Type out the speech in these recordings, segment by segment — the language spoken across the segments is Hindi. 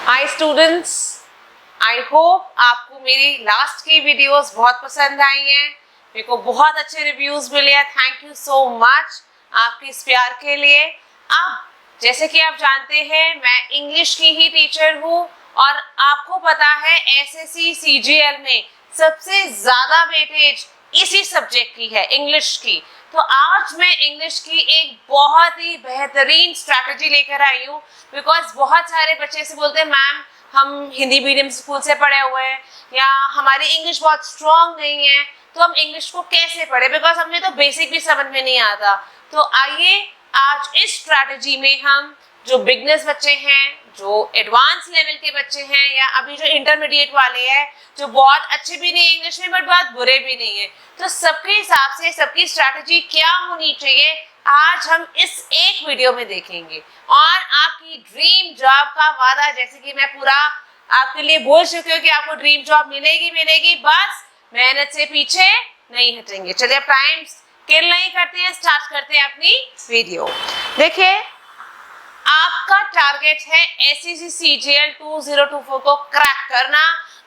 हाय स्टूडेंट्स, आई होप आपको मेरी लास्ट की वीडियोस बहुत पसंद आई हैं। मेरे को बहुत अच्छे रिव्यूज मिले हैं। थैंक यू सो मच आपके इस प्यार के लिए। अब जैसे कि आप जानते हैं, मैं इंग्लिश की ही टीचर हूँ और आपको पता है एसएससी सीजीएल में सबसे ज्यादा वेटेज इसी सब्जेक्ट की है, इंग्लिश की। तो आज मैं इंग्लिश की एक बहुत ही बेहतरीन स्ट्रैटेजी लेकर आई हूँ। बिकॉज बहुत सारे बच्चे से बोलते हैं मैम हम हिंदी मीडियम स्कूल से पढ़े हुए हैं या हमारी इंग्लिश बहुत स्ट्रॉन्ग नहीं है, तो हम इंग्लिश को कैसे पढ़े, बिकॉज हमें तो बेसिक भी समझ में नहीं आता। तो आइए आज इस स्ट्रैटेजी में हम जो बिगनर्स बच्चे हैं, जो एडवांस लेवल के बच्चे हैं या अभी जो इंटरमीडिएट वाले हैं, जो बहुत अच्छे भी नहीं है इंग्लिश में बट बहुत बुरे भी नहीं है, तो सबके हिसाब से सबकी स्ट्रैटेजी क्या होनी चाहिए आज हम इस एक वीडियो में देखेंगे। और आपकी ड्रीम जॉब का वादा, जैसे कि मैं पूरा आपके लिए बोल चुकी हूँ कि आपको ड्रीम जॉब मिलेगी, बस मेहनत से पीछे नहीं हटेंगे। चलिए अब टाइम किल नहीं करते हैं, स्टार्ट करते हैं अपनी वीडियो। देखिए, आपका टारगेट है एसएससी सीजीएल 2024 को क्रैक करना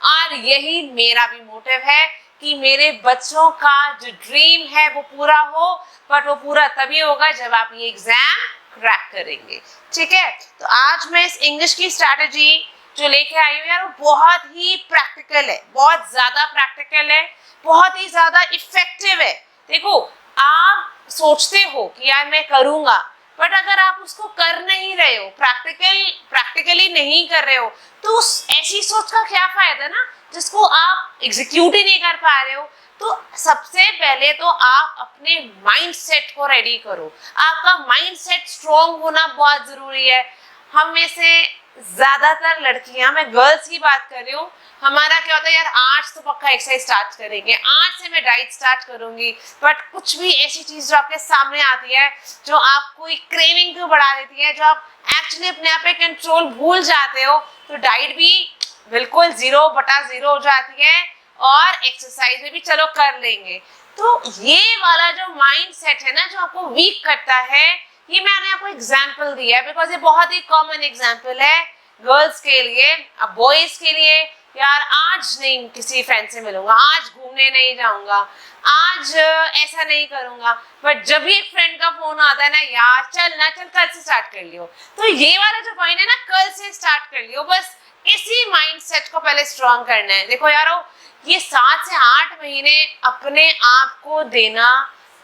और यही मेरा भी मोटिव है कि मेरे बच्चों का जो ड्रीम है वो पूरा हो। बट वो पूरा तभी होगा जब आप ये एग्जाम क्रैक करेंगे। ठीक है, तो आज मैं इस इंग्लिश की स्ट्रैटेजी जो लेके आई हूँ यार, वो बहुत ही प्रैक्टिकल है, बहुत ज्यादा प्रैक्टिकल है, बहुत ही ज्यादा इफेक्टिव है। देखो, आप सोचते हो कि यार मैं करूंगा, बट अगर आप उसको कर नहीं रहे हो, प्रैक्टिकली नहीं कर रहे हो, तो ऐसी सोच का क्या फायदा ना, जिसको आप एग्जीक्यूट ही नहीं कर पा रहे हो। तो सबसे पहले तो आप अपने माइंडसेट को रेडी करो। आपका माइंडसेट स्ट्रॉन्ग होना बहुत जरूरी है। हम में से ज्यादातर लड़कियां, मैं गर्ल्स की बात कर रही हूँ, हमारा क्या होता है यार, आज तो पक्का एक्सरसाइज स्टार्ट करेंगे, आज से मैं डाइट स्टार्ट करूंगी। बट कुछ भी ऐसी चीज जो आपके सामने आती है, जो आपको एक क्रेविंग को बढ़ा देती है, जो आप एक्चुअली अपने आप पे कंट्रोल भूल जाते हो, तो डाइट भी बिल्कुल 0/0 हो जाती है और एक्सरसाइज में भी चलो कर लेंगे। तो ये वाला जो माइंड सेट है ना, जो आपको वीक करता है, ये मैंने आपको एग्जाम्पल दिया है बिकॉज ये बहुत ही कॉमन एग्जाम्पल है गर्ल्स के लिए। अब बॉयज के लिए, यार आज नहीं किसी फ्रेंड से मिलूंगा, आज घूमने नहीं जाऊंगा, आज ऐसा नहीं करूंगा। बट जब भी एक फ्रेंड का फोन आता है ना, यार चल कल से स्टार्ट कर लियो, तो ये वाला जो पॉइंट है ना, कल से स्टार्ट कर लियो, बस इसी माइंडसेट को पहले स्ट्रॉन्ग करना है। देखो यारो, ये 7 से 8 महीने अपने आप को देना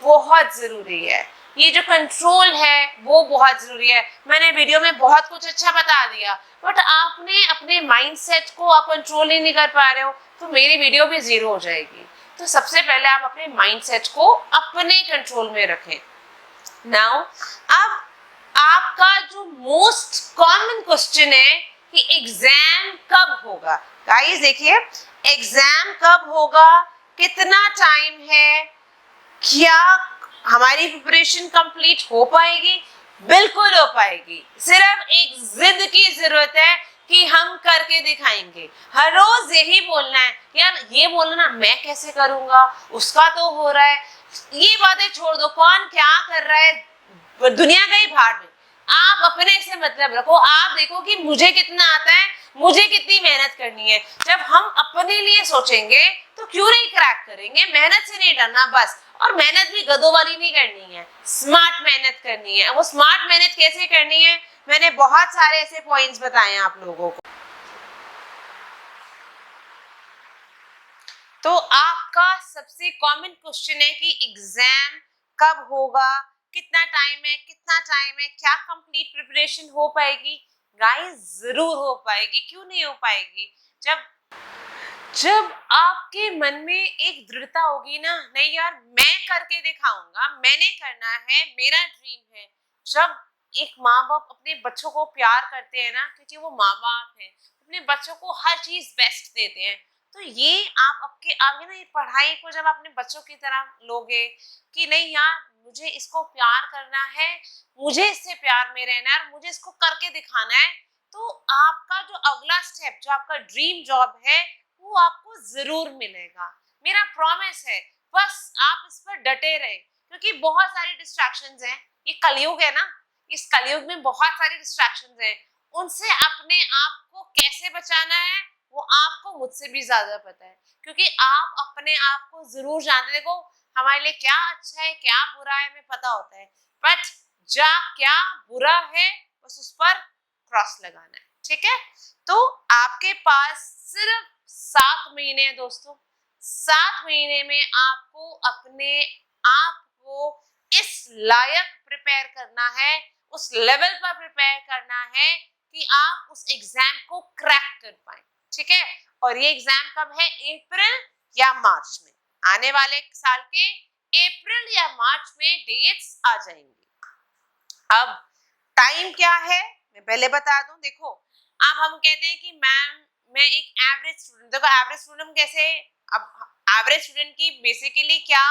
बहुत जरूरी है। ये जो कंट्रोल है वो बहुत जरूरी है। मैंने वीडियो में बहुत कुछ अच्छा बता दिया, बट आपने अपने माइंडसेट को आप कंट्रोल ही नहीं कर पा रहे हो, तो मेरी वीडियो भी 0 हो जाएगी। तो सबसे पहले आप अपने माइंडसेट को अपने कंट्रोल में रखें। नाउ, अब आपका जो मोस्ट कॉमन क्वेश्चन है कि एग्जाम कब होगा। गाइस देखिए, एग्जाम कब होगा, कितना टाइम है, क्या हमारी प्रिपरेशन कंप्लीट हो पाएगी? बिल्कुल हो पाएगी। सिर्फ एक जिद की जरूरत है कि हम करके दिखाएंगे। हर रोज यही बोलना है, यार ये बोलना मैं कैसे करूंगा, उसका तो हो रहा है, ये बातें छोड़ दो, कौन क्या कर रहा है, दुनिया गई भाड़ में। आप अपने से मतलब रखो, आप देखो कि मुझे कितना आता है, मुझे कितनी मेहनत करनी है। जब हम अपने लिए सोचेंगे तो क्यों नहीं क्रैक करेंगे। मेहनत से नहीं डरना बस, और मेहनत भी गधों वाली नहीं करनी है, स्मार्ट मेहनत करनी है। वो स्मार्ट मेहनत कैसे करनी है, मैंने बहुत सारे ऐसे पॉइंट्स बताए हैं आप लोगों को। तो आपका सबसे कॉमन क्वेश्चन है कि एग्जाम कब होगा, कितना टाइम है, क्या कंप्लीट प्रिपरेशन हो पाएगी? गाइस जरूर हो पाएगी, क्यों नहीं हो पाएगी? जब आपके मन में एक दृढ़ता होगी ना, नहीं यार मैं करके दिखाऊंगा, मैंने करना है, मेरा ड्रीम है। जब एक माँ बाप अपने बच्चों को प्यार करते हैं ना, क्योंकि वो माँ बाप हैं, अपने बच्चों को हर चीज बेस्ट देते हैं, तो ये आप आपके आगे ना, ये पढ़ाई को जब अपने बच्चों की तरह लोगे कि नहीं यार मुझे इसको प्यार करना है, मुझे इससे प्यार में रहना है और मुझे इसको करके दिखाना है, तो आपका जो अगला स्टेप, जो आपका ड्रीम जॉब है, वो आपको जरूर मिलेगा। मेरा प्रॉमिस है, बस आप इस पर डटे रहे, क्योंकि बहुत सारी डिस्ट्रैक्शंस हैं। ये कलयुग है ना, इस कलयुग में बहुत सारी डिस्ट्रैक्शंस हैं, उनसे अपने आप को कैसे बचाना है वो आपको मुझसे भी ज्यादा पता है, क्योंकि आप अपने आप को जरूर जानते। देखो हमारे लिए क्या अच्छा है क्या बुरा है हमें पता होता है, बट जा क्या बुरा है बस उस पर क्रॉस लगाना है, ठीक है। तो आपके पास सिर्फ 7 महीने हैं दोस्तों। 7 महीने में आपको अपने आप को इस लायक प्रिपेयर करना है, उस लेवल पर प्रिपेयर करना है कि आप उस एग्जाम को क्रैक कर पाए, ठीक है। और ये एग्जाम कब है? अप्रैल या मार्च में, आने वाले साल के अप्रैल या मार्च में डेट्स आ जाएंगी। अब टाइम क्या है मैं पहले बता दूं। देखो अब हम कहते हैं कि मैम मैं एक एवरेज स्टूडेंट, देखो एवरेज स्टूडेंट कैसे, अब एवरेज स्टूडेंट की बेसिकली क्या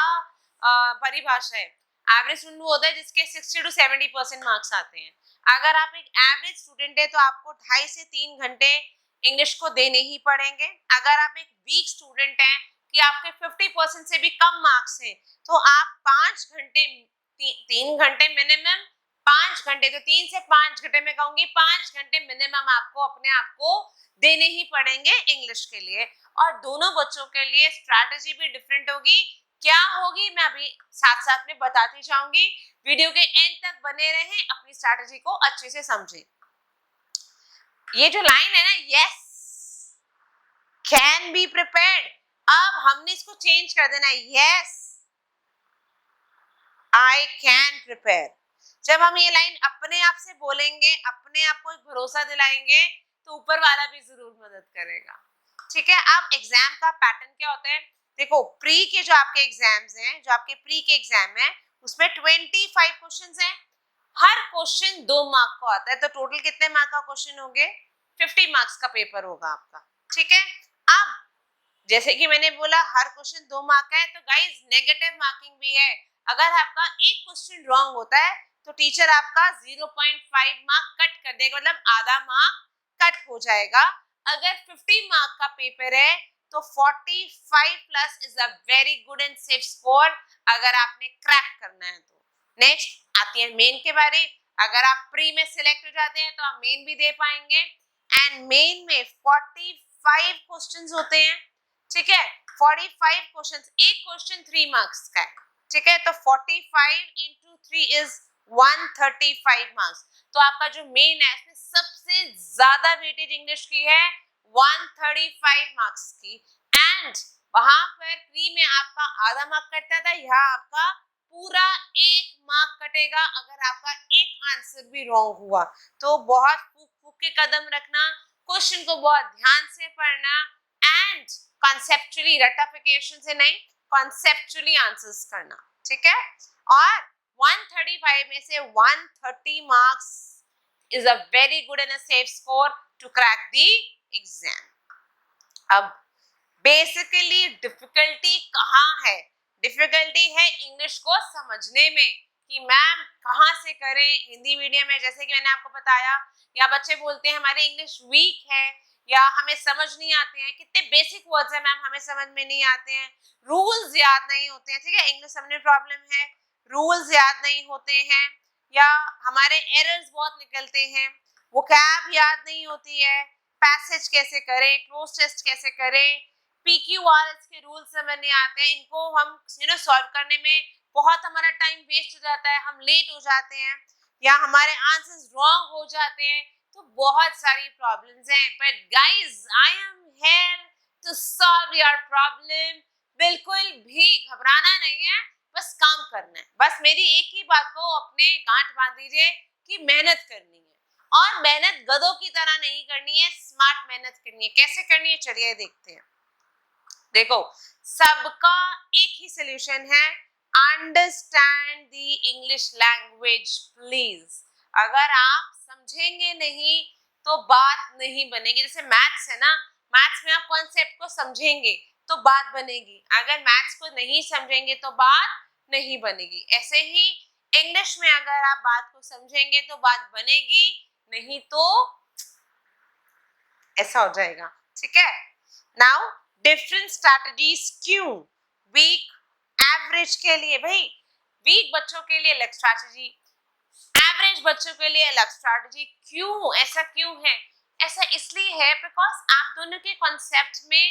परिभाषा है? एवरेज स्टूडेंट वो होता है जिसके 60 to 70% मार्क्स आते हैं। अगर आप एक एवरेज स्टूडेंट है तो आपको 2.5 से 3 घंटे इंग्लिश को देने ही पड़ेंगे। अगर आप एक वीक स्टूडेंट हैं कि आपके 50% से भी कम मार्क्स हैं तो आप 5 घंटे 3 घंटे मिनिमम 5 घंटे, तो 3 से 5 घंटे में कहूंगी 5 घंटे मिनिमम आपको अपने आप को देने ही पड़ेंगे इंग्लिश के लिए। और दोनों बच्चों के लिए स्ट्रैटेजी भी डिफरेंट होगी। क्या होगी मैं अभी साथ साथ में बताती जाऊंगी, वीडियो के एंड तक बने रहें, अपनी स्ट्रैटेजी को अच्छे से समझें। ये जो लाइन है ना, यस कैन बी प्रिपेयर्ड, अब हमने इसको चेंज कर देना है, यस आई कैन प्रिपेयर। जब हम ये लाइन अपने आप से बोलेंगे, अपने आप को एक भरोसा दिलाएंगे, तो ऊपर वाला भी जरूर मदद करेगा, ठीक है। अब एग्जाम का पैटर्न क्या होता है? देखो प्री के जो आपके एग्जाम्स हैं, जो आपके प्री के एग्जाम है उसमें 25 क्वेश्चंस हैं। हर क्वेश्चन 2 मार्क का आता है, तो टोटल कितने मार्क का क्वेश्चन होंगे? 50 मार्क्स का पेपर होगा आपका, ठीक है। अब जैसे कि मैंने बोला हर क्वेश्चन 2 मार्क का है, तो गाइस नेगेटिव मार्किंग भी है। अगर आपका एक क्वेश्चन रॉन्ग होता है तो टीचर आपका 0.5 मार्क कट कर देगा, मतलब आधा मार्क कट हो जाएगा। अगर 50 मार्क का पेपर है तो 45 plus is a very good and safe score, अगर आपने क्रैक करना है तो। नेक्स्ट आती है मेन के बारे। अगर आप प्री में सिलेक्ट हो जाते हैं तो आप मेन भी दे पाएंगे, एंड मेन में 45 क्वेश्चंस होते हैं, ठीक है। 45 क्वेश्चंस, एक क्वेश्चन 3 मार्क्स का है, ठीक है। तो 45 into 3 is 135 मार्क्स। तो आपका जो मेन है इसमें सबसे ज्यादा वेटेज इंग्लिश की है, 135 मार्क्स की। एंड वहां पर प्री में आपका आधा मार्क कटता था, यहाँ आपका पूरा 1 मार्क कटेगा अगर आपका एक आंसर भी रॉन्ग हुआ। तो बहुत फूक फूक के कदम रखना, क्वेश्चन को बहुत ध्यान से पढ़ना, एंड कॉन्सेप्चुअली रटाफिकेशन से नहीं, कॉन्सेप्चुअली आंसर्स करना, ठीक है। और 135 में से 130 marks is a very good and a safe score to crack the exam. अब बेसिकली डिफिकल्टी कहाँ है? डिफिकल्टी है इंग्लिश को समझने में कि मैम कहाँ से करें। हिंदी मीडियम में जैसे कि मैंने आपको बताया, या बच्चे बोलते हैं हमारी इंग्लिश वीक है या हमें समझ नहीं आते हैं, कितने बेसिक वर्ड्स हैं मैम हमें समझ में नहीं आते हैं, रूल्स याद नहीं होते हैं, ठीक है। इंग्लिश समझने में प्रॉब्लम है, रूल्स याद नहीं होते हैं, या हमारे एरर्स बहुत निकलते हैं, वोकैब याद नहीं होती है, पैसेज कैसे करें, क्लोज टेस्ट कैसे करें, PQRS के रूल्स समझ नहीं आते हैं, इनको हम सॉल्व करने में बहुत हमारा टाइम वेस्ट हो जाता है, हम लेट हो जाते हैं या हमारे आंसर्स रॉन्ग हो जाते हैं, तो बहुत सारी प्रॉब्लम्स हैं। But guys I am here to solve your problem. बिल्कुल भी घबराना नहीं है, बस काम करना है। बस मेरी एक ही बात को अपने गांठ बांध दीजिए कि मेहनत करनी है, और मेहनत गधों की तरह नहीं करनी है, स्मार्ट मेहनत करनी है। कैसे करनी है चलिए देखते हैं। देखो सबका एक ही सोल्यूशन है, understand the English language please. अगर आप समझेंगे नहीं तो बात नहीं बनेगी। जैसे मैथ्स है ना, मैथ्स में आप कॉन्सेप्ट को समझेंगे तो बात बनेगी, अगर मैथ्स को नहीं समझेंगे तो बात नहीं बनेगी। ऐसे ही इंग्लिश में अगर आप बात को समझेंगे तो बात बनेगी, नहीं तो ऐसा हो जाएगा, ठीक है। नाउ डिफरेंट स्ट्रैटेजीज क्यों? वीक एवरेज के लिए, भाई वीक बच्चों के लिए अलग स्ट्रैटेजी, एवरेज बच्चों के लिए अलग स्ट्रैटेजी। क्यों ऐसा क्यों है? ऐसा इसलिए है बिकॉज आप दोनों के कॉन्सेप्ट में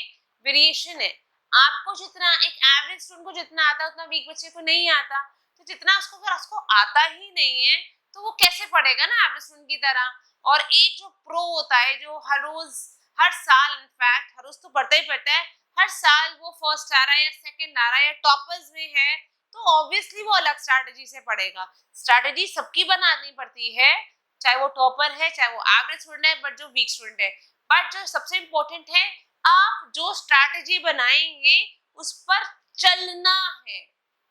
वेरिएशन है। आपको जितना, एक एवरेज स्टूडेंट को जितना आता है उतना वीक बच्चे को नहीं आता। तो जितना उसको, अगर उसको आता ही नहीं है तो वो कैसे पढ़ेगा ना एवरेज स्टूडेंट की तरह। और एक जो प्रो होता है, जो हर रोज, हर साल, इनफैक्ट हर रोज तो पढ़ता ही पढ़ता है, हर साल वो फर्स्ट आ रहा है या सेकंड आ रहा है या टॉपर्स में है, तो ऑब्वियसली वो अलग स्ट्रैटेजी से पढ़ेगा। स्ट्रैटेजी सबकी बनानी पड़ती है, चाहे वो टॉपर है चाहे वो एवरेज स्टूडेंट है, बट जो वीक स्टूडेंट है। बट जो सबसे इम्पोर्टेंट है, आप जो स्ट्रैटेजी बनाएंगे उस पर चलना है,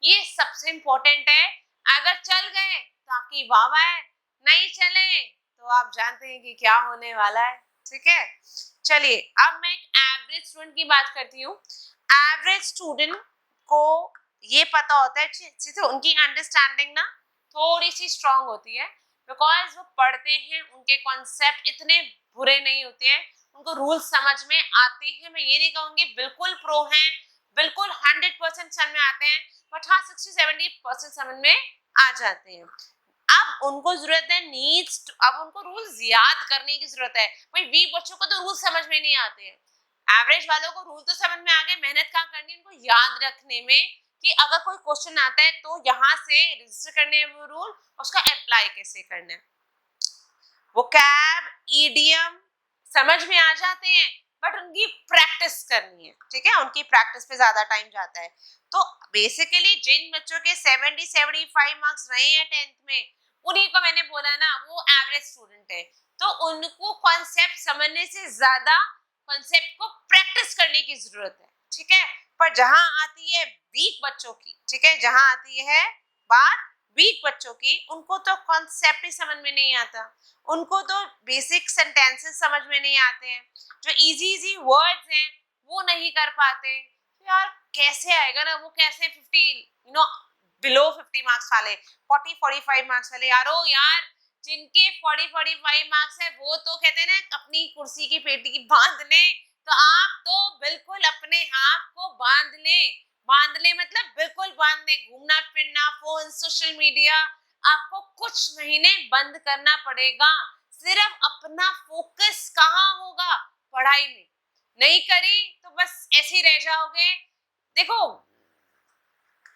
ये सबसे इम्पोर्टेंट है। अगर चल गए तो आपकी वाह वाह है, नहीं चले तो आप जानते हैं कि क्या होने वाला है। ठीक है, चलिए अब मैं एक एवरेज स्टूडेंट की बात करती हूँ। एवरेज स्टूडेंट को ये पता होता है, तो उनकी अंडरस्टैंडिंग ना थोड़ी सी स्ट्रांग होती है, बिकॉज वो पढ़ते हैं, उनके कॉन्सेप्ट इतने बुरे नहीं होते हैं, उनको रूल्स समझ में आते हैं। मैं ये नहीं कहूंगी बिल्कुल प्रो हैं, बिल्कुल 100% समझ में आते हैं, बट हाँ 60-70% समझ में आ जाते हैं। अब उनको जरूरत है नीड्स, अब उनको रूल्स याद करने की जरूरत है। भाई वीक बच्चों को तो रूल समझ में नहीं आते हैं, एवरेज वालों को रूल तो समझ में आ गए, मेहनत कहाँ करनी है उनको याद रखने में, कि अगर कोई क्वेश्चन आता है तो यहाँ से रजिस्टर करने हैं वो रूल, उसका अप्लाई कैसे करना है। वोकैब, ईडियम समझ में आ जाते हैं, बट उनकी प्रैक्टिस करनी है। ठीक है, उनकी प्रैक्टिस पे ज्यादा टाइम जाता है। तो बेसिकली जिन बच्चों के 70-75 मार्क्स रहे हैं 10th में, उन्हीं को मैंने बोला ना वो एवरेज स्टूडेंट है। तो उनको कॉन्सेप्ट समझने से ज्यादा कॉन्सेप्ट को प्रैक्टिस करने की जरूरत है। ठीक है, पर जहां आती है वीक बच्चों की, ठीक है, जहां आती है बात वीक बच्चों की, उनको तो कॉन्सेप्ट ही समझ में नहीं आता, उनको तो बेसिक सेंटेंसेस समझ में नहीं आते हैं, जो इजी इजी वर्ड्स हैं वो नहीं कर पाते। तो यार कैसे आएगा ना, वो कैसे 50 बिलो 50 मार्क्स वाले, 40-45 मार्क्स वाले, यार जिनके 40-45 मार्क्स है वो तो कहते हैं ना अपनी कुर्सी की पेटी बांध ले। तो आप तो बिल्कुल अपने आप को बांध ले मतलब बिल्कुल बांध ले। घूमना फिरना, फोन, सोशल मीडिया, आपको कुछ महीने बंद करना पड़ेगा। सिर्फ अपना फोकस कहाँ होगा, पढ़ाई में। नहीं करी तो बस ऐसे ही रह जाओगे। देखो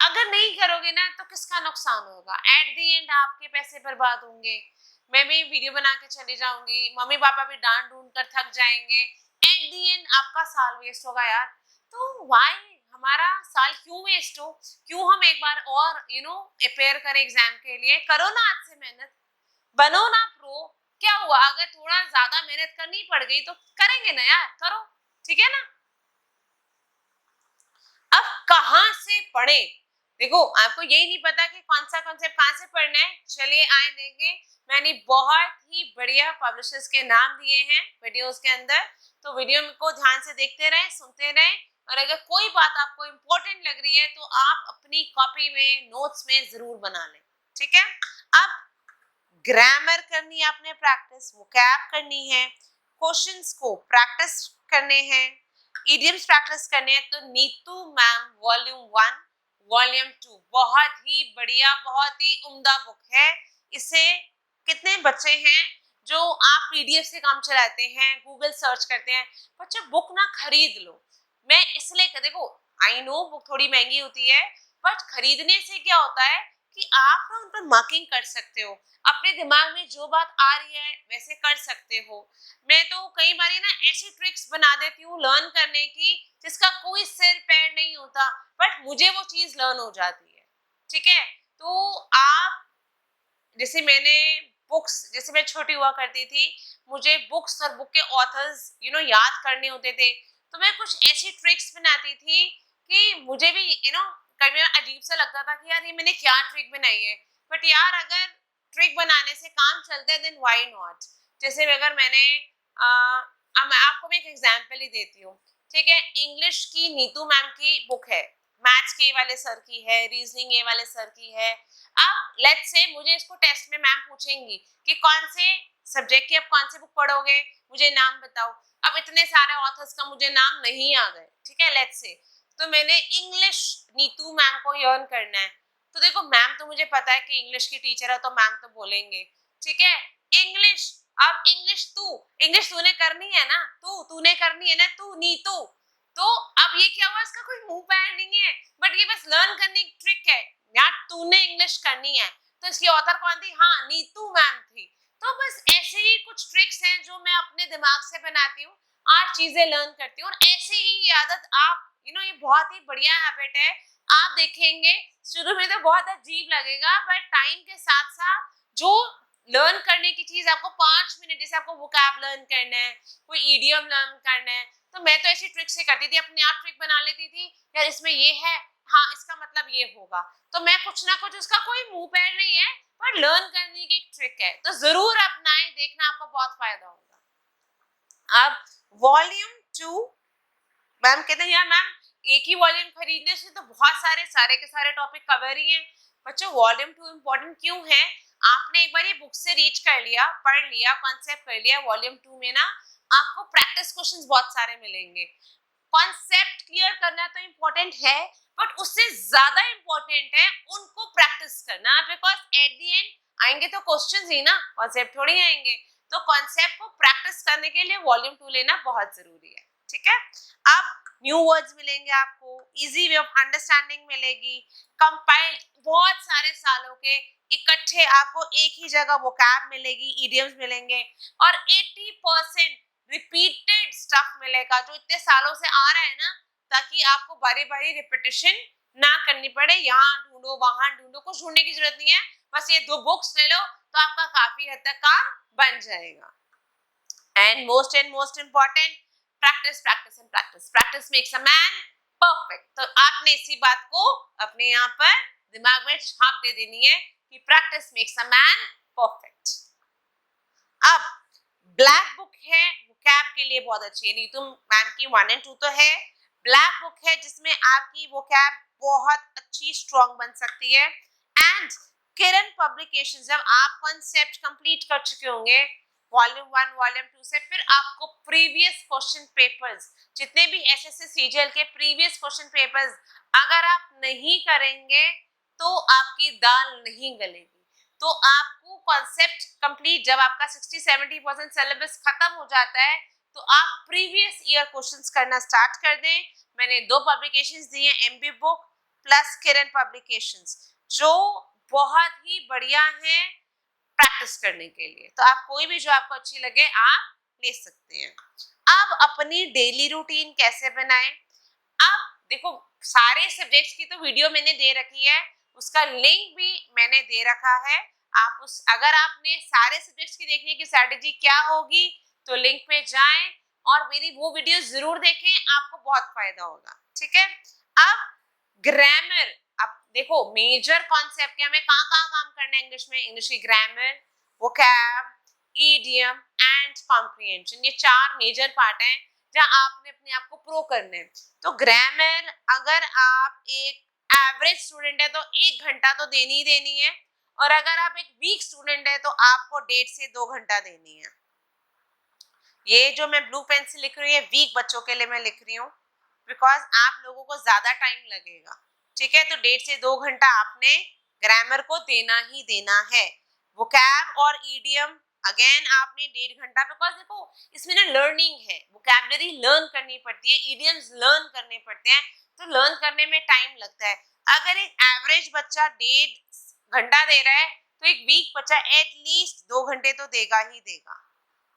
अगर नहीं करोगे ना तो किसका नुकसान होगा, एट द एंड आपके पैसे बर्बाद होंगे। मैं भी वीडियो बना के चली जाऊंगी, मम्मी पापा भी डांट ढूंढ कर थक जाएंगे, एट द एंड आपका साल वेस्ट होगा यार। तो वाई हमारा साल क्यों वेस्ट हो, क्यों हम एक बार और अपेयर करें एग्जाम के लिए। करो ना आज से मेहनत, बनो ना प्रो। क्या हुआ अगर थोड़ा ज्यादा मेहनत करनी पड़ गई तो करेंगे ना यार, करो। ठीक है ना। अब कहाँ से पढ़े, देखो आपको यही नहीं पता कि कौन सा कॉन्सेप्ट कहाँ से पढ़ना है। चलिए आए देंगे, मैंने बहुत ही बढ़िया पब्लिशर्स के नाम दिए हैं वीडियोस के अंदर, तो वीडियो को ध्यान से देखते रहें, सुनते रहें। और अगर कोई बात आपको इम्पोर्टेंट लग रही है तो आप अपनी कॉपी में, नोट्स में जरूर बना लें। ठीक है, अब ग्रामर करनी है आपने प्रैक्टिस, वोकैब करनी है, क्वेश्चंस को प्रैक्टिस करने हैं, इडियम्स प्रैक्टिस करने हैं। तो नीतू मैम वॉल्यूम 1, वॉल्यूम 2 बहुत ही बढ़िया, बहुत ही उम्दा बुक है। इसे कितने बच्चे हैं जो आप पीडीएफ से काम चलाते हैं, गूगल सर्च करते हैं, बच्चे बुक ना खरीद लो। मैं इसलिए, देखो आई नो बुक थोड़ी महंगी होती है, बट खरीदने से क्या होता है कि आप ना उन पर मार्किंग कर सकते हो, अपने दिमाग में जो बात आ रही है वैसे कर सकते हो। मैं तो कई बार ना ऐसी ट्रिक्स बना देती हूँ लर्न करने की जिसका कोई सिर पैर नहीं होता, बट मुझे वो चीज लर्न हो जाती है। ठीक है, तो आप जैसे मैंने बुक्स, जैसे मैं छोटी हुआ करती थी, मुझे बुक्स और बुक के ऑथर्स याद करने होते थे, तो मैं कुछ ऐसी ट्रिक्स बनाती थी कि मुझे भी कभी अजीब सा लगता था कि यार ये मैंने क्या ट्रिक बनाई है। बट यार अगर ट्रिक बनाने से काम चलता है देन व्हाई नॉट। जैसे अगर मैंने अब मैं आपको एक एग्जांपल ही देती हूँ। ठीक है, इंग्लिश की नीतू मैम की बुक है, मैथ्स के वाले सर की है, रीजनिंग ए वाले सर की है। अब लेट्स से मुझे इसको टेस्ट में मैम पूछेंगी कि कौन से सब्जेक्ट की अब कौन सी बुक पढ़ोगे, मुझे नाम बताओ। अब इतने सारे ऑथर्स का मुझे नाम नहीं आ गए, ठीक है, लेट्स से तो मैंने इंग्लिश नीतू मैम को लर्न करना है। तो देखो मैम तो मुझे पता है कि इंग्लिश की टीचर है तो मैम तो बोलेंगे, ठीक है, इंग्लिश अब इंग्लिश तूने करनी है ना, तूने करनी है ना, तू नीतू। तो अब ये क्या हुआ, इसका कोई मुंह पैर नहीं है, बट ये बस लर्न करने की ट्रिक है। यार तूने इंग्लिश करनी है, तो इसकी ऑथर कौन थी? हाँ, नीतू मैम थी। तो बस ऐसे ही कुछ ट्रिक्स हैं जो मैं अपने दिमाग से बनाती हूँ और चीजें लर्न करती हूँ। और ऐसे ही ये आदत आप ये बहुत ही बढ़िया हैबिट है। आप देखेंगे शुरू में तो बहुत अजीब लगेगा, बट टाइम के साथ साथ जो लर्न करने की चीज आपको 5 मिनट, जैसे आपको वोकैब लर्न करना है, कोई इडियम लर्न करना है, तो मैं तो ऐसी ट्रिक से करती थी, अपने आप ट्रिक बना लेती थी। यार इसमें ये है, हाँ इसका मतलब ये होगा, तो मैं कुछ ना कुछ, उसका कोई मुंह पैर नहीं है, पर लर्न करने की एक ट्रिक है, तो जरूर अपनाएं, देखना आपको बहुत फायदा होगा। अब वॉल्यूम 2, मैम कहते हैं यार मैम एक ही वॉल्यूम खरीदने से तो बहुत सारे के सारे टॉपिक कवर ही हैं। बच्चों वॉल्यूम 2 इम्पोर्टेंट क्यों है? आपने एक बार ये बुक से रीच कर लिया, पढ़ लिया, कॉन्सेप्ट कर लिया, वॉल्यूम 2 में ना आपको प्रैक्टिस क्वेश्चंस बहुत सारे मिलेंगे। कॉन्सेप्ट क्लियर करना तो इम्पोर्टेंट है, बट उससे ज्यादा इम्पोर्टेंट है उनको प्रैक्टिस करना, बिकॉज एट द एंड आएंगे तो क्वेश्चंस ही ना, कॉन्सेप्ट थोड़ी आएंगे। तो कॉन्सेप्ट को प्रैक्टिस करने के लिए वॉल्यूम 2 लेना बहुत जरूरी है, ठीक है। अब न्यू वर्ड्स मिलेंगे आपको, इजी वे ऑफ अंडरस्टैंडिंग मिलेगी, कंपाइल्ड बहुत सारे सालों के इकट्ठे आपको एक ही जगह वोकैब मिलेगी, इडियम्स मिलेंगे, और 80% रिपीटेड स्टफ मिलेगा जो इतने सालों से आ रहा है ना, ताकि आपको बारी बारी रिपीटेशन ना करनी पड़े, यहाँ ढूंढो वहां ढूंढो, कुछ ढूंढने की जरूरत नहीं है, बस ये 2 बुक्स ले लो तो आपका काफी हद तक काम बन जाएगा। And most important, practice practice and practice, practice makes a man perfect. तो आपने इसी बात को अपने यहाँ पर दिमाग में छाप दे देनी है कि practice makes a man perfect. अब ब्लैक बुक है, वोकैब के लिए बहुत अच्छी है, नीतू मैम की 1 और 2 तो है। ब्लैक बुक है जिसमें आपकी वोकैब बहुत अच्छी स्ट्रॉन्ग बन सकती है। एंड किरण पब्लिकेशन, जब आप कॉन्सेप्ट कंप्लीट कर चुके होंगे वॉल्यूम 1 वॉल्यूम 2 से, फिर आपको प्रीवियस क्वेश्चन पेपर्स, जितने भी एसएससी सीजीएल के प्रीवियस क्वेश्चन पेपर्स अगर आप नहीं करेंगे तो आपकी दाल नहीं गलेगी। तो आपको कॉन्सेप्ट कंप्लीट, जब आपका 60-70% सिलेबस खत्म हो जाता है, तो आप प्रीवियस ईयर क्वेश्चंस करना स्टार्ट कर दें। मैंने 2 पब्लिकेशंस दी हैं, एमबी बुक प्लस किरण पब्लिकेशंस, जो बहुत ही बढ़िया हैं प्रैक्टिस करने के लिए। तो आप कोई भी जो आपको अच्छी लगे आप ले सकते हैं। अब अपनी डेली रूटीन कैसे बनाएं? अब देखो सारे सब्जेक्ट्स की तो वीडियो मैंने दे रखी है, उसका लिंक भी मैंने दे रखा है। आप अगर आपने सारे सब्जेक्ट्स की देखनी है कि स्ट्रेटेजी क्या होगी, तो लिंक पे जाएं और मेरी वो वीडियो जरूर देखें, आपको बहुत फायदा होगा, ठीक है। अब ग्रामर, अब देखो मेजर कॉन्सेप्ट क्या, हमें कहाँ काम करना है इंग्लिश में, इंग्लिश की grammar, vocab, idiom and comprehension, ये 4 मेजर पार्ट हैं जहाँ आपने अपने आप को प्रो करना है। तो ग्रामर अगर आप एक एवरेज स्टूडेंट है तो 1 घंटा तो देनी ही देनी है, और अगर आप एक वीक स्टूडेंट है तो आपको 1.5 से 2 घंटा देनी है। ये जो मैं ब्लू पेन से लिख रही हूँ वीक बच्चों के लिए मैं लिख रही हूँ, बिकॉज आप लोगों को ज्यादा टाइम लगेगा, ठीक है। तो 1.5 से 2 घंटा आपने ग्रामर को देना ही देना है। वोकैब और इडियम अगेन आपने 1.5 घंटा, बिकॉज देखो इसमें ना लर्निंग है, वोकैबुलरी लर्न करनी पड़ती है, इडियम्स लर्न करने पड़ते हैं, तो लर्न करने में टाइम लगता है। अगर एक एवरेज बच्चा 1.5 घंटा दे रहा है, तो एक वीक बच्चा एटलीस्ट 2 घंटे तो देगा ही देगा,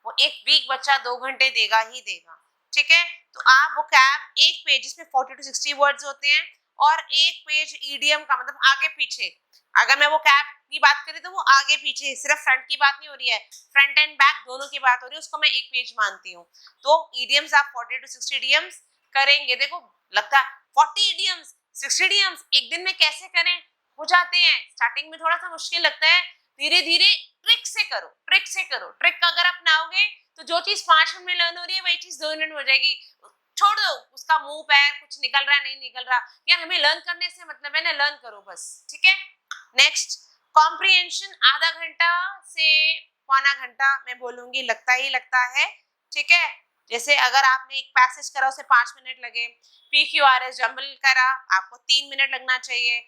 वो एक वीक बच्चा 2 घंटे देगा ही देगा, ठीक है। तो आप वोकैब एक पेज जिसमें 40 to 60 वर्ड्स होते हैं, और एक पेज ईडियम का, मतलब आगे पीछे, अगर मैं वोकैब की बात करें तो वो आगे पीछे, सिर्फ फ्रंट की बात नहीं हो रही है, फ्रंट एंड बैक दोनों की बात हो रही है, उसको मैं एक पेज मानती हूँ। तो ईडियम्स आप 40 to 60 ईडियम्स करेंगे, देखो लगता है 40 ईडियम्स 60 ईडियम्स एक दिन में कैसे करें, हो जाते हैं। स्टार्टिंग में थोड़ा सा मुश्किल लगता है, धीरे धीरे ट्रिक से करो, ट्रिक से करो। ट्रिक अगर अपनाओगे तो जो चीज 5 मिनट में लर्न हो रही है वही चीज 2 मिनट में हो जाएगी। छोड़ दो उसका मुंह पैर कुछ निकल रहा है नहीं निकल रहा, यार हमें लर्न करने से मतलब है ना, लर्न करो बस, ठीक है। नेक्स्ट कॉम्प्रिहेंशन, आधा घंटा से पौना घंटा मैं बोलूंगी लगता ही लगता है, ठीक है। जैसे अगर आपने एक पैसेज करा उसे 5 मिनट लगे, PQRS जंबल करा आपको 3 मिनट लगना चाहिए,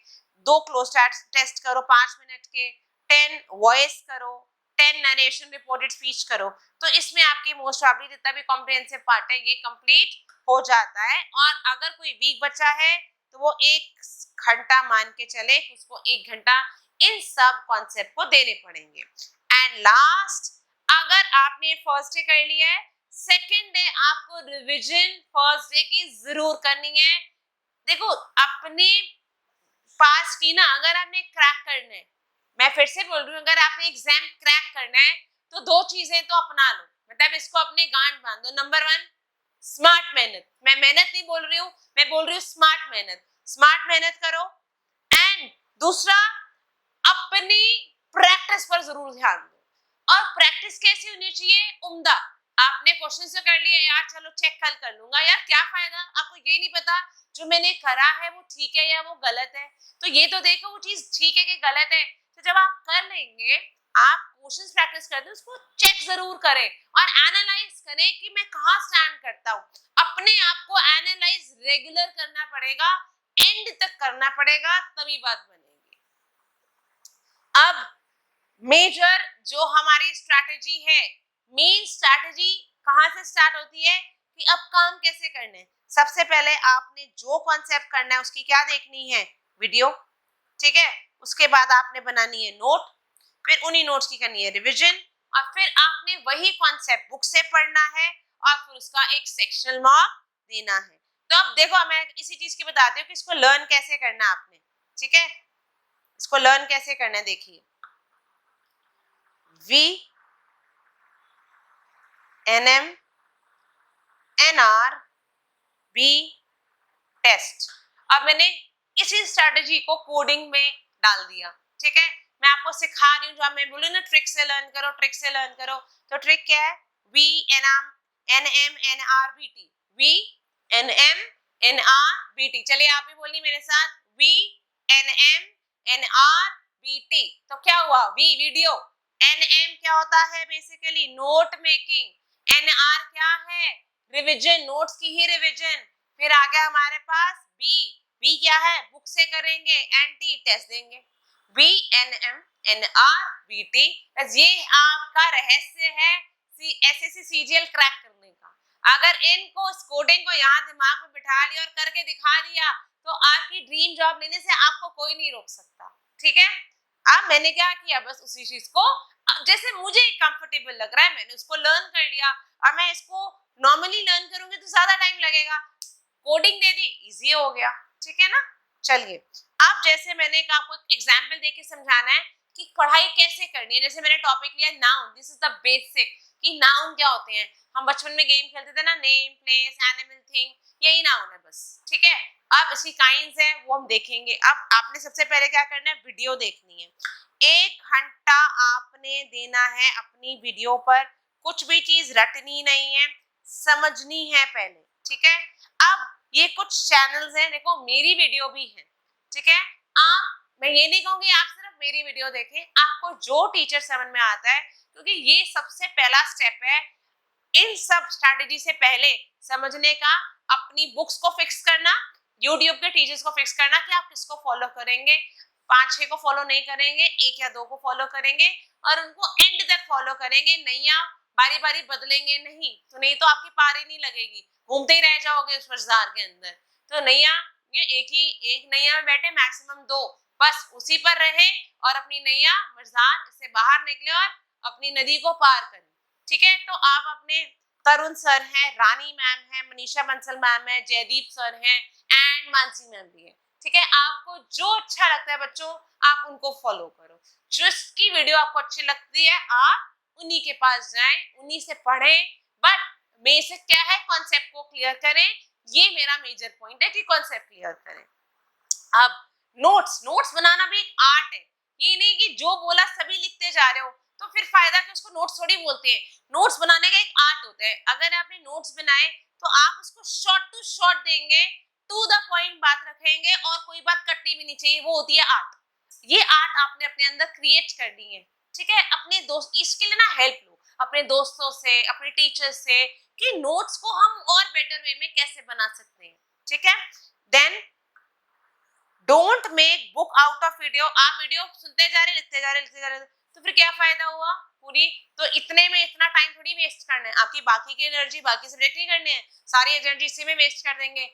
2 क्लोज टेस्ट करो 5 मिनट के, 10 वॉइस करो 10 नरेशन रिपोर्टेड स्पीच करो, तो इसमें आपकी मोस्ट प्रॉब्ली जितना भी कॉम्प्रिहेंसिव पार्ट है ये कंप्लीट हो जाता है। और अगर कोई वीक बच्चा है तो वो 1 घंटा मान के चले, उसको 1 घंटा इन सब कॉन्सेप्ट को देने पड़ेंगे। एंड लास्ट, अगर आपने फर्स्ट डे कर लिया है, सेकेंड डे आपको रिविजन फर्स्ट डे की जरूर करनी है। देखो अपने पास की ना, अगर आपने क्रैक करना है, मैं फिर से बोल रही हूँ, अगर आपने एग्जाम क्रैक करना है तो 2 चीजें तो अपना लो, मतलब इसको अपने गांठ बांध दो। नंबर 1 स्मार्ट मेहनत, मैं मेहनत नहीं बोल रही हूँ, मैं बोल रही हूँ स्मार्ट मेहनत। स्मार्ट मेहनत करो। एंड दूसरा, अपनी प्रैक्टिस पर जरूर ध्यान दो। और प्रैक्टिस कैसी होनी चाहिए? उम्दा। आपने क्वेश्चन से कर लिया, यार चलो चेक कल कर लूंगा, यार क्या फायदा, आपको ये नहीं पता जो मैंने करा है वो ठीक है या वो गलत है। तो ये तो देखो वो चीज ठीक है कि गलत है। तो जब आप कर लेंगे, आप क्वेश्चंस प्रैक्टिस करते हैं, उसको चेक जरूर करें और एनालाइज करें कि मैं कहाँ स्टैंड करता हूँ। अपने आप को एनालाइज रेगुलर करना पड़ेगा, एंड तक करना पड़ेगा, तभी बात बनेगी। अब मेजर जो हमारी स्ट्रैटेजी है, मेन स्ट्रैटेजी कहां से स्टार्ट होती है कि अब काम कैसे करने हैं। सबसे पहले आपने जो कॉन्सेप्ट करना है उसकी क्या देखनी है? वीडियो, ठीक है। उसके बाद आपने बनानी है नोट, फिर उन्हीं नोट्स की करनी है रिवीजन, और फिर आपने वही कॉन्सेप्ट बुक से पढ़ना है और फिर उसका एक सेक्शनल मार्क देना है। तो अब देखो मैं इसी चीज की बताती हूँ कि इसको लर्न कैसे करना है आपने, ठीक है। इसको लर्न कैसे करना है देखिए, VNM NRB टेस्ट। अब मैंने इसी स्ट्रेटजी को कोडिंग में डाल दिया, ठीक है। मैं आपको सिखा रही हूँ, जो मैं बोलूँ ना ट्रिक से लर्न करो, ट्रिक से लर्न करो। तो ट्रिक क्या है? VNM NRBT। चलिए आप भी बोलिए मेरे साथ, VNM NRBT। तो क्या हुआ? वीडियो, NM क्या होता है? बेसिकली नोट मेकिंग, NR क्या है? रिविजन, नोट्स की ही रिविजन। फिर आ गया हमारे पास बी क्या है? बुक से करेंगे, एंटी टेस्ट देंगे। VNM NRBT, ये आपका रहस्य है SSC CGL क्रैक करने का। अगर इनको कोडिंग को यहाँ दिमाग में बिठा लिया और करके दिखा दिया तो आपकी ड्रीम जॉब लेने से आपको कोई नहीं रोक सकता, ठीक है। अब मैंने क्या किया, बस उसी चीज को जैसे मुझे कंफर्टेबल लग रहा है मैंने उसको लर्न कर लिया। और मैं इसको नॉर्मली लर्न करूंगी तो ज्यादा टाइम लगेगा, कोडिंग दे दी, इजी हो गया, ठीक है ना। चलिए अब जैसे मैंने आपको एग्जांपल देके समझाना है कि पढ़ाई कैसे करनी है। जैसे मैंने टॉपिक लिया noun, this is the basic कि नाउन क्या होते हैं। हम बचपन में गेम खेलते थे ना, नेम, प्लेस, एनिमल, थिंग, यही नाउन है बस, ठीक है। अब इसकी काइंड्स है वो हम देखेंगे। अब आपने सबसे पहले क्या करना है? वीडियो देखनी है। 1 घंटा आपने देना है अपनी वीडियो पर। कुछ भी चीज रटनी नहीं है, समझनी है पहले, ठीक है। अब ये कुछ चैनल्स हैं, देखो मेरी वीडियो भी है, ठीक है। मैं ये नहीं कहूंगी आप सिर्फ मेरी वीडियो देखें, आपको जो टीचर समझ में आता है, क्योंकि ये सबसे पहला स्टेप है इन सब स्ट्रैटेजी से पहले समझने का। अपनी बुक्स को फिक्स करना, यूट्यूब के टीचर्स को फिक्स करना कि आप किसको फॉलो करेंगे। 5-6 को फॉलो नहीं करेंगे, 1 या 2 को फॉलो करेंगे और उनको एंड तक फॉलो करेंगे। नैया बारी बारी बदलेंगे नहीं, तो नहीं तो आपकी पारी नहीं लगेगी, घूमते ही रह जाओगे उस मझधार के अंदर। तो नैया ये एक नैया में बैठे, मैक्सिमम 2, बस उसी पर रहे और अपनी नैया मझधार से बाहर निकले और अपनी नदी को पार करें, ठीक है। तो आप अपने तरुण सर हैं, रानी मैम है, मनीषा बंसल मैम है, जयदीप सर हैं एंड मानसी मैम भी है, ठीक है। आपको जो अच्छा लगता है बच्चों आप उनको फॉलो करो, जिसकी वीडियो आपको अच्छी लगती है आप उन्हीं के पास जाएं, उन्हीं से पढ़ें। बट बेसिक क्या है? कॉन्सेप्ट को क्लियर करें, ये मेरा मेजर पॉइंट है कि कॉन्सेप्ट क्लियर करें। अब नोट्स बनाना भी एक आर्ट है, ये नहीं कि जो बोला सभी लिखते जा रहे हो, तो फिर फायदा कि उसको नोट्स थोड़ी बोलते हैं। नोट्स बनाने का एक आर्ट होता है। अगर आपने नोट्स बनाए तो आप उसको शॉर्ट टू शॉर्ट देंगे, टू द पॉइंट बात रखेंगे और कोई बात कटनी भी नहीं चाहिए, वो होती है आर्ट। ये आर्ट आपने अपने अंदर क्रिएट करनी है, ठीक है। अपने दोस्त, इसके लिए ना हेल्प लो अपने दोस्तों से, अपने टीचर से, कि नोट्स को हम और बेटर वे में कैसे बना सकते हैं, ठीक है। Then don't make book out of video. आप वीडियो सुनते जा रहे, लिखते जा रहे, तो फिर क्या फायदा हुआ? पूरी, तो इतने में इतना टाइम थोड़ी वेस्ट करना है, आपकी बाकी की एनर्जी बाकी सब्जेक्ट नहीं करने हैं, सारी एनर्जी इसी में वेस्ट कर देंगे,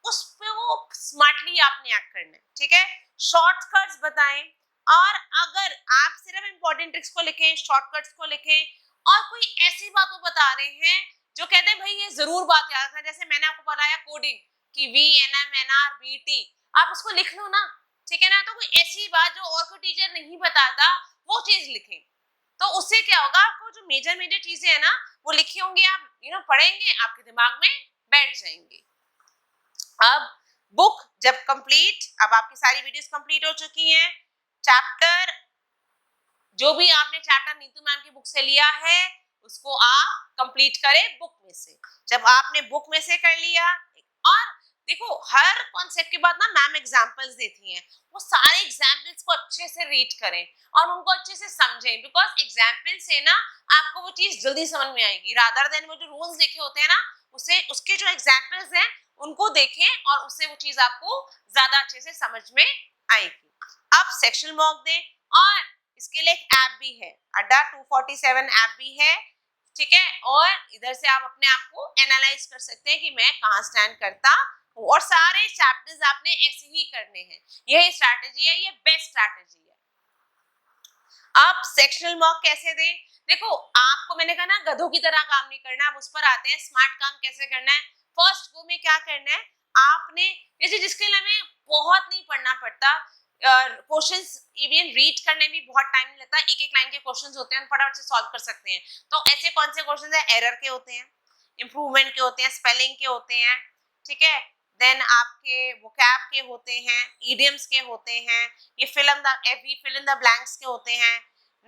उस पे वो स्मार्टली आपने एक्ट करना है, ठीक है। शॉर्टकट्स बताएं, और अगर आप सिर्फ इंपॉर्टेंट ट्रिक्स को लिखें, शॉर्टकट्स को लिखें, और कोई ऐसी बात वो बता रहे हैं जो कहते हैं भाई ये जरूर बात याद रखना, जैसे मैंने आपको बताया कोडिंग कि VNMNRBT, आप उसको लिख लो ना, ठीक है ना। तो कोई ऐसी बात जो और कोई टीचर नहीं बताता वो चीज लिखें, तो उससे क्या होगा, आपको जो मेजर मेजर चीजें है ना वो लिखी होंगी, आप पढ़ेंगे, आपके दिमाग में बैठ जाएंगी। अब बुक जब कंप्लीट, अब आपकी सारी वीडियोस कंप्लीट हो चुकी हैं, चैप्टर जो भी आपने चैप्टर नीतू मैम की बुक से लिया है उसको आप कंप्लीट करें बुक में से। जब आपने बुक में से कर लिया, और देखो हर कॉन्सेप्ट के बाद ना मैम एग्जांपल्स देती हैं, वो सारे एग्जांपल्स को अच्छे से रीड करें और उनको अच्छे से समझें, बिकॉज एग्जांपल से ना आपको वो चीज जल्दी समझ में आएगी, रादर देन वो जो रूल्स लिखे होते हैं ना उसे उसके जो एग्जांपल्स हैं उनको देखें और उससे वो चीज आपको ज्यादा अच्छे से समझ में आएगी। अब सेक्शनल मॉक दें, और इसके लिए एक ऐप भी है, अड्डा 247 ऐप भी है, ठीक है। और इधर से आप अपने आप को एनालाइज कर सकते हैं कि मैं कहाँ स्टैंड करता हूँ, और सारे चैप्टर्स आपने ऐसे ही करने हैं, यही स्ट्रैटेजी है, ये बेस्ट स्ट्रैटेजी है। आप सेक्शनल मॉक कैसे दें, देखो आपको मैंने कहा ना गधों की तरह काम नहीं करना, आप उस पर आते हैं स्मार्ट काम कैसे करना है। फर्स्ट गो में क्या करना है, आपने जैसे जिसके लिए हमें बहुत नहीं पढ़ना पड़ता, क्वेश्चंस इवन रीड करने में बहुत टाइम नहीं लगता, एक एक लाइन के क्वेश्चंस होते हैं, फटाफट से सॉल्व कर सकते हैं। तो ऐसे कौन से क्वेश्चंस हैं, एरर के होते हैं, इंप्रूवमेंट के होते हैं, स्पेलिंग के होते हैं, ठीक है, देन आपके वोकैब के होते हैं, इडियम्स के होते हैं, ये फिल इन द ब्लैंक्स के होते हैं,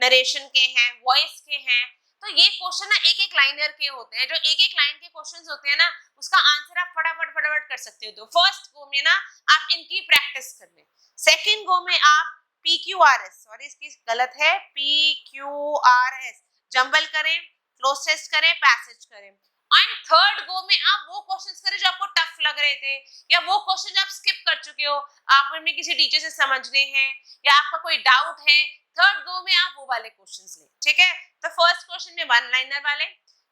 नरेशन के हैं, वॉइस के हैं। तो ये क्वेश्चन ना एक एक लाइनर के होते हैं, जो एक एक लाइन के क्वेश्चंस होते हैं ना उसका आंसर आप फटाफट फटाफट कर सकते हो। तो फर्स्ट गो में ना आप इनकी प्रैक्टिस कर लें। सेकंड गो में आप PQRS, सॉरी इसकी गलत है, PQRS जंबल करें, क्लोज टेस्ट करें, पैसेज करें। एंड थर्ड गो में आप वो क्वेश्चंस करें जो आपको टफ लग रहे थे, या वो क्वेश्चन आप स्किप कर चुके हो, आप उनमें किसी टीचर से समझने हैं या आपका कोई डाउट है, थर्ड गो में आप वो वाले क्वेश्चंस लें, ठीक है। तो फर्स्ट क्वेश्चन में वन लाइनर वाले,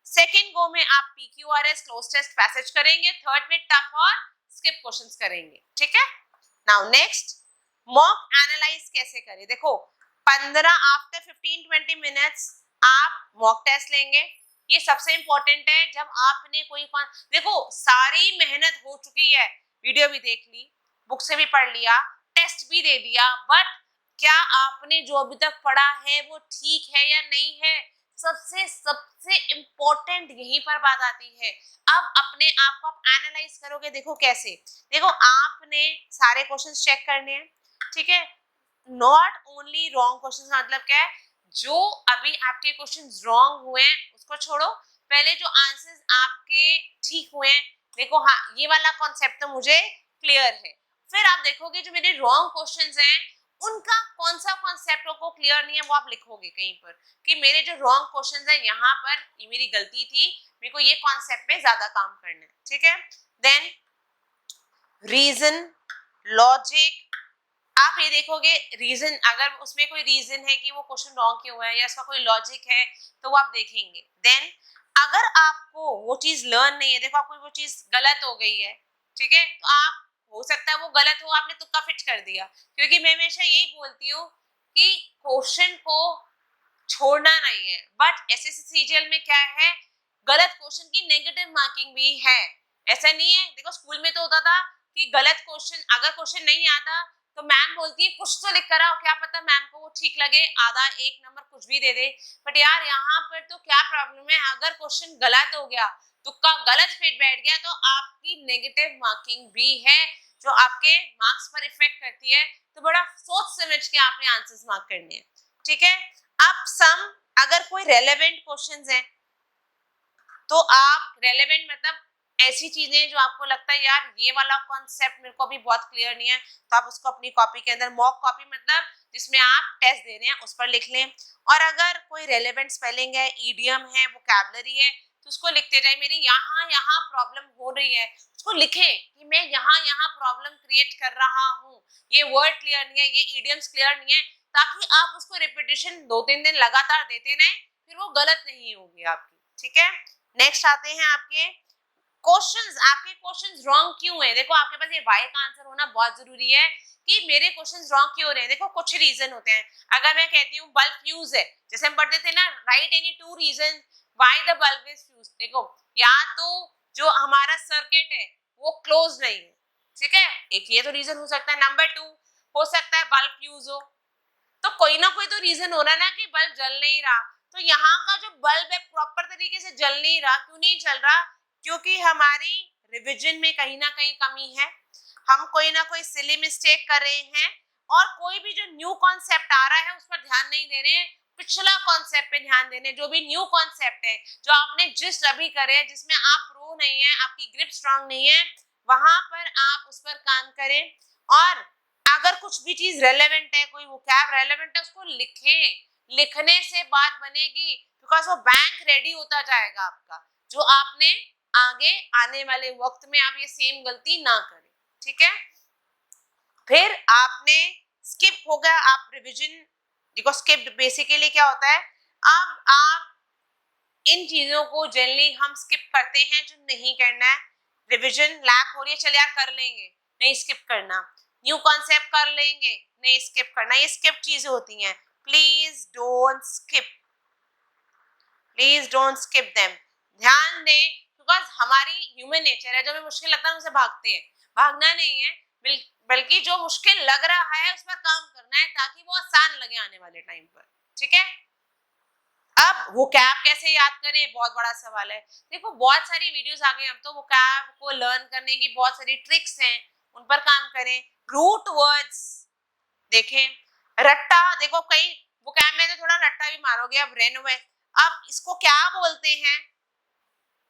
सेकंड गो में आप PQRS क्लोज टेस्ट पैसेज करेंगे, थर्ड में टफ और स्किप क्वेश्चंस करेंगे, ठीक है। नाउ नेक्स्ट, मॉक एनालाइज कैसे करें, देखो 15 आफ्टर 15-20 मिनट्स आप मॉक टेस्ट लेंगे, ये सबसे इंपॉर्टेंट है। जब आपने कोई देखो सारी मेहनत हो चुकी है, वीडियो भी देख ली, बुक से भी पढ़ लिया, टेस्ट भी दे दिया, बट क्या आपने जो अभी तक पढ़ा है वो ठीक है या नहीं है, सबसे सबसे इम्पोर्टेंट यहीं पर बात आती है। अब अपने आप को आप एनालाइज करोगे, देखो कैसे, देखो आपने सारे क्वेश्चंस चेक करने हैं, ठीक है, नॉट ओनली रॉन्ग क्वेश्चंस, मतलब क्या है, जो अभी आपके क्वेश्चंस रॉन्ग हुए हैं उसको छोड़ो, पहले जो आंसर्स आपके ठीक हुए हैं, देखो हाँ ये वाला कॉन्सेप्ट तो मुझे क्लियर है, फिर आप देखोगे जो मेरे रॉन्ग क्वेश्चंस हैं उनका कौन सा कॉन्सेप्ट को क्लियर नहीं है, वो आप लिखोगे कहीं पर कि मेरे जो रॉन्ग क्वेश्चंस हैं यहाँ पर ये मेरी गलती थी, मेरे को ये कॉन्सेप्ट पे ज्यादा काम करना है, ठीक है। देन रीजन, लॉजिक, आप ये देखोगे रीजन, अगर उसमें कोई रीजन है कि वो क्वेश्चन रॉन्ग क्यों है या इसका कोई लॉजिक है तो वो आप देखेंगे। देन अगर आपको वो चीज लर्न नहीं है, देखो आपको वो चीज गलत हो गई है, ठीक है, तो आप हो सकता है वो गलत हो, आपने तुक्का फिट कर दिया, क्योंकि मैं हमेशा यही बोलती हूँ कि क्वेश्चन को छोड़ना नहीं है, बट SSC में क्या है, गलत क्वेश्चन की नेगेटिव मार्किंग भी है, ऐसा नहीं है। देखो स्कूल में तो होता था कि गलत क्वेश्चन, अगर क्वेश्चन नहीं आता तो मैम बोलती है कुछ तो लिख कर आओ, क्या पता मैम को वो ठीक लगे, आधा एक नंबर कुछ भी दे दे, बट यार यहाँ पर तो क्या प्रॉब्लम है, अगर क्वेश्चन गलत हो गया, तुक्का गलत फिट बैठ गया, तो आपकी नेगेटिव मार्किंग भी है जो आपके मार्क्स पर इफेक्ट करती है। तो बड़ा सोच समझ के आपने आंसर्स मार्क करने हैं, ठीक है। अब सम, अगर कोई रेलेवेंट क्वेश्चंस हैं तो आप रेलेवेंट मतलब ऐसी चीजें जो आपको लगता है यार ये वाला कॉन्सेप्ट मेरे को अभी बहुत क्लियर नहीं है, तो आप उसको अपनी कॉपी के अंदर, मॉक कॉपी मतलब जिसमें आप टेस्ट दे रहे हैं उस पर लिख लें। और अगर कोई रेलेवेंट स्पेलिंग है, ईडियम है, वोकैबुलरी है, तो उसको लिखते जाए, मेरी यहाँ यहाँ प्रॉब्लम हो रही है, उसको लिखें कि मैं यहाँ यहाँ प्रॉब्लम क्रिएट कर रहा हूँ, ये वर्ड क्लियर नहीं है, ये ईडियम्स क्लियर नहीं है, ताकि आप उसको रिपीटेशन 2-3 दिन लगातार देते रहें, फिर वो गलत नहीं होगी आपकी, ठीक है। नेक्स्ट आते हैं आपके क्वेश्चंस। आपके क्वेश्चंस रॉन्ग क्यों है? देखो आपके पास ये वाई का आंसर होना बहुत जरूरी है कि मेरे क्वेश्चंस रॉन्ग क्यों हो रहे हैं। देखो कुछ रीजन होते हैं। अगर मैं कहती हूँ बल्ब फ्यूज है, जैसे हम पढ़ते थे ना, right any 2 reason why the bulb is fuse. देखो या तो जो हमारा सर्किट है वो क्लोज नहीं है, ठीक है, एक ये तो रीजन हो सकता है। नंबर 2 हो सकता है बल्ब फ्यूज हो, तो कोई ना कोई तो रीजन हो रहा है ना कि बल्ब जल नहीं रहा। तो यहाँ का जो बल्ब है प्रॉपर तरीके से जल नहीं रहा। क्यों नहीं जल रहा? क्योंकि हमारी रिवीजन में कहीं ना कहीं कमी है, हम कोई ना कोई सिली मिस्टेक कर रहे हैं, और कोई भी जो न्यू कॉन्सेप्ट आ रहा है उस पर ध्यान नहीं दे रहे हैं, पिछला कॉन्सेप्ट पे ध्यान देने। जो भी न्यू कॉन्सेप्ट है, जो आपने जिस्ट अभी करे हैं, जिसमें आप प्रो नहीं है, आपकी ग्रिप स्ट्रांग नहीं है, वहां पर आप उस पर काम करें। और अगर कुछ भी चीज रेलेवेंट है, कोई वोकैब रेलेवेंट है, उसको लिखें। लिखने से बात बनेगी, बिकॉज वो बैंक रेडी होता जाएगा आपका, जो आपने आगे आने वाले वक्त में आप ये सेम गलती ना करें, ठीक है। फिर आपने स्किप हो गया, आप रिवीजन, देखो स्किप बेसिकली क्या होता है, अब आप इन चीजों को जनरली हम स्किप करते हैं जो नहीं करना है। रिवीजन लैक हो रही है, चल यार कर लेंगे, नहीं स्किप करना। न्यू कॉन्सेप्ट कर लेंगे, नहीं स्किप करना। ये स्किप चीजें होती हैं, please don't skip, please don't skip them. ध्यान दें, बिकॉज हमारी ह्यूमन नेचर है, जो हमें मुश्किल लगता है उसे भागते हैं। भागना नहीं है, बल्कि जो मुश्किल लग रहा है उस पर काम करना है, ताकि वो आसान लगे आने वाले टाइम पर, ठीक है। अब वो कैब कैसे याद करें, बहुत बड़ा सवाल है। देखो बहुत सारी वीडियोस आ गई, अब तो वो कैब को लर्न करने की बहुत सारी ट्रिक्स हैं, उन पर काम करें। रूट वर्ड्स देखें, रट्टा, देखो कई वो कैब में तो थोड़ा रट्टा भी मारोगे। अब रेनोवे, अब इसको क्या बोलते हैं,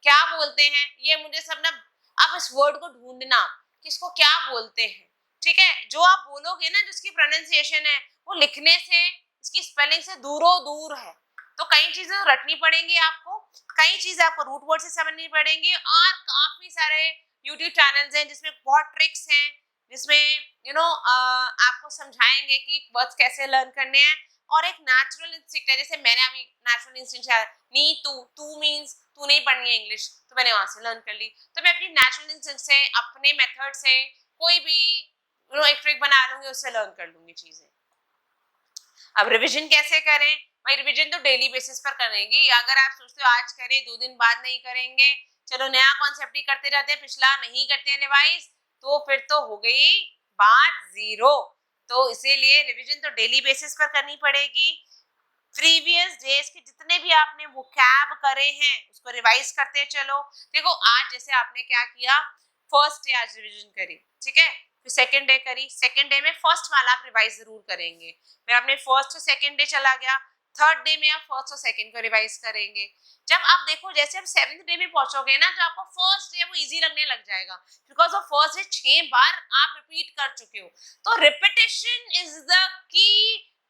क्या बोलते हैं, ये मुझे सब ना, अब इस वर्ड को ढूंढना कि इसको क्या बोलते हैं, ठीक है। जो आप बोलोगे ना, जिसकी प्रोनाउंसिएशन है वो लिखने से, इसकी स्पेलिंग से दूरों दूर है। तो कई चीजें रटनी पड़ेंगी आपको, कई चीजें आपको रूट वर्ड से समझनी पड़ेंगी, और काफी सारे यूट्यूब चैनल्स हैं जिसमें बहुत ट्रिक्स हैं, जिसमें आपको समझाएंगे कि वर्ड्स कैसे लर्न करने हैं। और एक नेचुरल इंस्टिंक्ट है, जैसे मैंने अभी नेचुरल इंस्टिंक्ट है, नी तू, तू मींस तू नहीं पढ़नी है इंग्लिश, तो मैंने वहां से लर्न कर ली। तो मैं अपनी नेचुरल इंस्टिंक्ट से, अपने मेथड से कोई भी एक ट्रिक बना लूंगी, उससे लर्न कर लूंगी चीजें। अब रिवीजन कैसे करें भाई? रिवीजन तो डेली बेसिस पर करेंगी। अगर आप सोचते हो आज करें 2 दिन बाद नहीं करेंगे, चलो नया कॉन्सेप्ट ही करते रहते हैं, पिछला नहीं करते हैं रिवाइज, तो फिर तो हो गई बात जीरो। तो इसीलिए रिवीजन तो डेली बेसिस पर करनी पड़ेगी। प्रीवियस डेज के जितने भी आपने वोकैब करे हैं उसको रिवाइज करते चलो। देखो आज जैसे आपने क्या किया, फर्स्ट डे आज रिवीजन करी, ठीक है, फिर सेकंड डे करी, सेकंड डे में फर्स्ट वाला आप रिवाइज जरूर करेंगे, फिर आपने फर्स्ट और सेकंड डे चला गया, थर्ड डे में आप फर्स्ट और सेकंड को रिवाइज करेंगे। जब आप देखो जैसे आप 7th डे में पहुंचोगे ना, जो आपको फर्स्ट डे वो इजी लगने लग जाएगा, बिकॉज वो फर्स्ट डे 6 बार आप रिपीट कर चुके हो। तो repetition is the key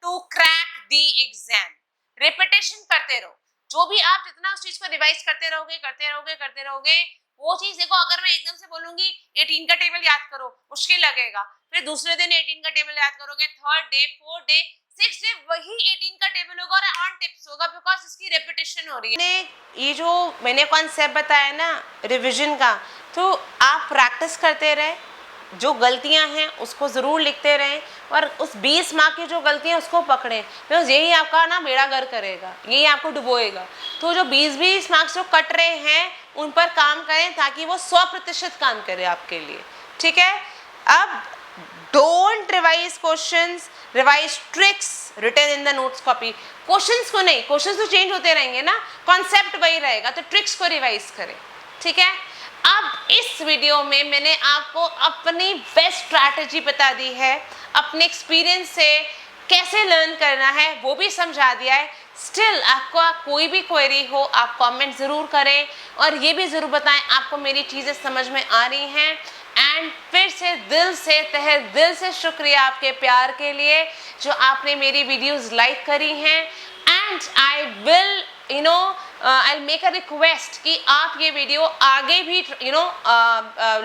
to crack the exam. Repetition करते रहो, जो भी आप जितना उस चीज को रिवाइज करते रहोगे करते रहोगे करते रहोगे, वो चीज देखो, अगर मैं एकदम से बोलूंगी 18 का टेबल याद करो, मुश्किल लगेगा। फिर दूसरे दिन 18 का टेबल याद करोगे, third day, fourth day, six day वही 18 का टेबल होगा और ऑन टिप्स होगा, बिकॉज इसकी रेपिटेशन हो रही है। ये जो मैंने कॉन्सेप्ट बताया ना रिवीजन का, तो आप प्रैक्टिस करते रहे, जो गलतियां हैं उसको ज़रूर लिखते रहें, और उस 20 मार्क की जो गलतियां उसको पकड़ें, बिकॉज यही आपका ना बेड़ा गर्क करेगा, यही आपको डुबोएगा। तो जो 20-20 मार्क्स जो कट रहे हैं उन पर काम करें, ताकि वो 100% काम करे आपके लिए, ठीक है। अब don't revise questions, revise tricks written in the notes copy. Questions को नहीं, क्वेश्चंस तो चेंज होते रहेंगे ना, कॉन्सेप्ट वही रहेगा, तो ट्रिक्स को रिवाइज करें, ठीक है। अब इस वीडियो में मैंने आपको अपनी बेस्ट स्ट्रैटेजी बता दी है, अपने एक्सपीरियंस से कैसे लर्न करना है वो भी समझा दिया है। स्टिल आपको कोई भी क्वेरी हो आप कमेंट ज़रूर करें, और ये भी ज़रूर बताएं आपको मेरी चीज़ें समझ में आ रही हैं। एंड फिर से दिल से, तहे दिल से शुक्रिया आपके प्यार के लिए, जो आपने मेरी वीडियोस लाइक करी हैं। And I will I make a request कि आप ये वीडियो आगे भी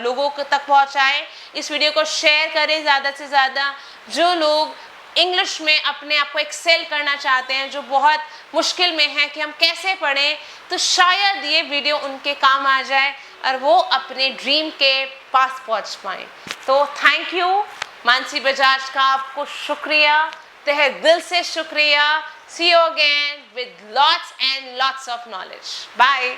लोगों तक पहुंचाएं, इस वीडियो को शेयर करें ज़्यादा से ज़्यादा। जो लोग इंग्लिश में अपने आप को एक्सेल करना चाहते हैं, जो बहुत मुश्किल में है कि हम कैसे पढ़ें, तो शायद ये वीडियो उनके काम आ जाए और वो अपने ड्रीम के पास पहुंच पाए। तो थैंक यू मानसी बजाज का, आपको शुक्रिया, तहे दिल से शुक्रिया। See you again with lots and lots of knowledge. Bye.